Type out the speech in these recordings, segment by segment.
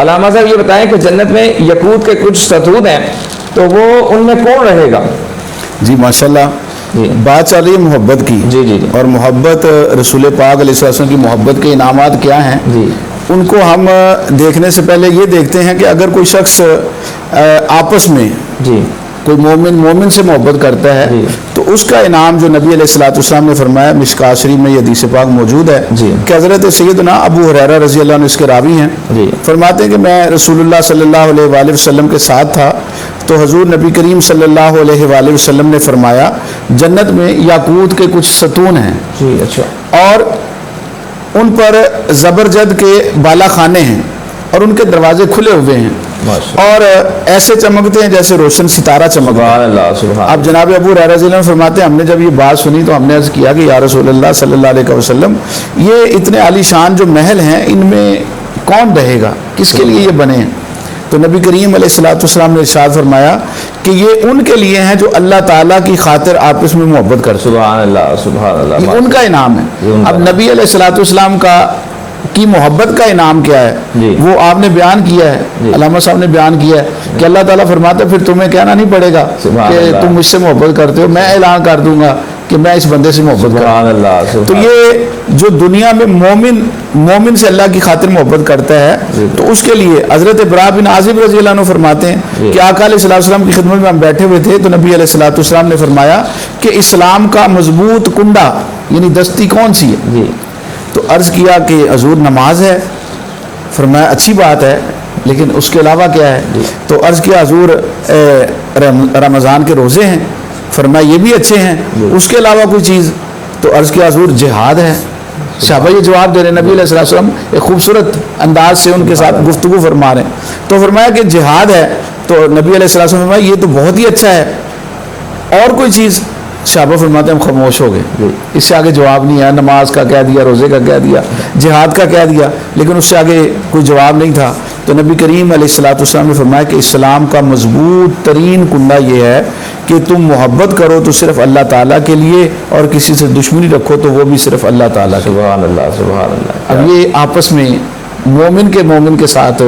علامہ صاحب یہ بتائیں کہ جنت میں یقوت کے کچھ ستون ہیں تو وہ ان میں کون رہے گا؟ جی ماشاءاللہ، بات چل رہی ہے محبت کی، جی اور محبت رسول پاک علیہ السلام کی محبت کے انعامات کیا ہیں جی ان کو ہم دیکھنے سے پہلے یہ دیکھتے ہیں کہ اگر کوئی شخص آپس میں جی کوئی مومن سے محبت کرتا ہے جی تو اس کا انعام جو نبی علیہ السلام نے فرمایا، مشکوٰۃ شریف میں یہ حدیث پاک موجود ہے جی کہ حضرت سیدنا ابو ہریرہ رضی اللہ عنہ اس کے راوی ہیں، جی فرماتے ہیں کہ میں رسول اللہ صلی اللہ علیہ وآلہ وسلم کے ساتھ تھا تو حضور نبی کریم صلی اللہ علیہ وآلہ وسلم نے فرمایا جنت میں یاقوت کے کچھ ستون ہیں، جی اچھا، اور ان پر زبرجد کے بالا خانے ہیں اور ان کے دروازے کھلے ہوئے ہیں اور ایسے چمکتے ہیں جیسے روشن ستارہ چمکتا ہے۔ سبحان اللہ سبحان اب جناب ابو ہریرہ رضی اللہ عنہ فرماتے ہیں ہم نے جب یہ بات سنی تو ہم نے عرض کیا کہ یا رسول اللہ صلی اللہ علیہ وسلم یہ اتنے عالی شان جو محل ہیں ان میں کون رہے گا، کس کے لیے یہ بنے ہیں؟ تو نبی کریم علیہ السلام نے ارشاد فرمایا کہ یہ ان کے لیے ہیں جو اللہ تعالیٰ کی خاطر آپس میں محبت کرتے ہیں، سبحان اللہ سبحان اللہ، یہ ان کا انعام ہے۔ اب نبی علیہ السلام کی محبت کا انعام کیا ہے جی وہ آپ نے بیان کیا ہے، علامہ صاحب نے بیان کیا ہے کہ اللہ تعالیٰ فرماتا ہے پھر تمہیں کہنا نہیں پڑے گا کہ تم مجھ سے محبت کرتے ہو، میں اعلان کر دوں گا کہ میں اس بندے سے محبت سبحان اللہ، تو یہ جو دنیا میں مومن سے اللہ کی خاطر محبت کرتا ہے تو اس کے لیے حضرت براء بن عازب رضی اللہ عنہ فرماتے ہیں کہ آقا علیہ السلام کی خدمت میں ہم بیٹھے ہوئے تھے تو نبی علیہ السلام نے فرمایا کہ اسلام کا مضبوط کنڈا یعنی دستی کون سی ہے؟ جی تو عرض کیا کہ حضور نماز ہے، فرمایا اچھی بات ہے لیکن اس کے علاوہ کیا ہے؟ تو عرض کیا حضور رمضان کے روزے ہیں، فرمایا یہ بھی اچھے ہیں، اس کے علاوہ کوئی چیز؟ تو عرض کیا حضور جہاد ہے۔ صحابہ یہ جواب دے رہے ہیں، نبی علیہ السلام ایک خوبصورت انداز سے ان کے ساتھ گفتگو فرما رہے ہیں، تو فرمایا کہ جہاد ہے، تو نبی علیہ السلام فرمایا یہ تو بہت ہی اچھا ہے، اور کوئی چیز؟ صحابہ فرماتے ہیں ہم خاموش ہو گئے، اس سے آگے جواب نہیں ہے، نماز کا کہہ دیا، روزے کا کہہ دیا، جہاد کا کہہ دیا، لیکن اس سے آگے کوئی جواب نہیں تھا۔ تو نبی کریم علیہ السلام نے فرمایا کہ اسلام کا مضبوط ترین کنڈا یہ ہے کہ تم محبت کرو تو صرف اللہ تعالیٰ کے لیے، اور کسی سے دشمنی رکھو تو وہ بھی صرف اللہ تعالیٰ کے لیے۔ سبحان اللہ سبحان اللہ۔ اب یہ آپس میں مومن کے ساتھ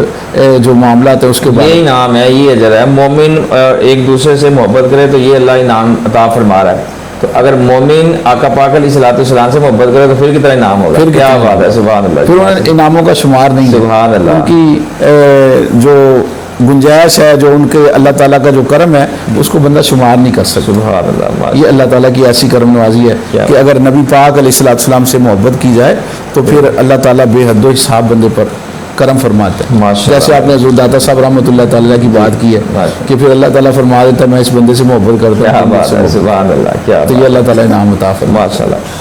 جو معاملات ہے اس کے بعد یہ انعام ہے، یہ اجر ہے، مومن ایک دوسرے سے محبت کرے تو یہ اللہ انعام عطا فرما رہا ہے۔ تو اگر مومن آقا پاک علیہ السلام سے محبت کرے تو پھر کتنا انعام ہوگا، پھر کیا کتنا بات ہے، سبحان اللہ۔ پھر انہیں انعاموں کا شمار نہیں ہے، سبحان اللہ۔ ان کی جو گنجائش ہے، جو ان کے اللہ تعالیٰ کا جو کرم ہے اس کو بندہ شمار نہیں کر سکتا۔ سبحان اللہ، یہ اللہ تعالیٰ کی ایسی کرم نوازی ہے کہ اگر نبی پاک علیہ السلام سے محبت کی جائے تو پھر اللہ تعالیٰ بے حد و حساب بندے پر کرم فرماتے ہیں۔ جیسے آپ نے حضور داتا صاحب رحمۃ اللہ تعالیٰ کی بات کی ہے کہ پھر اللہ تعالیٰ فرما دیتا ہے میں اس بندے سے محبت کرتا ہوں، سبحان اللہ، کیا تو یہ اللہ تعالیٰ انعام عطا فرماتا ہے۔ ماشاء اللہ۔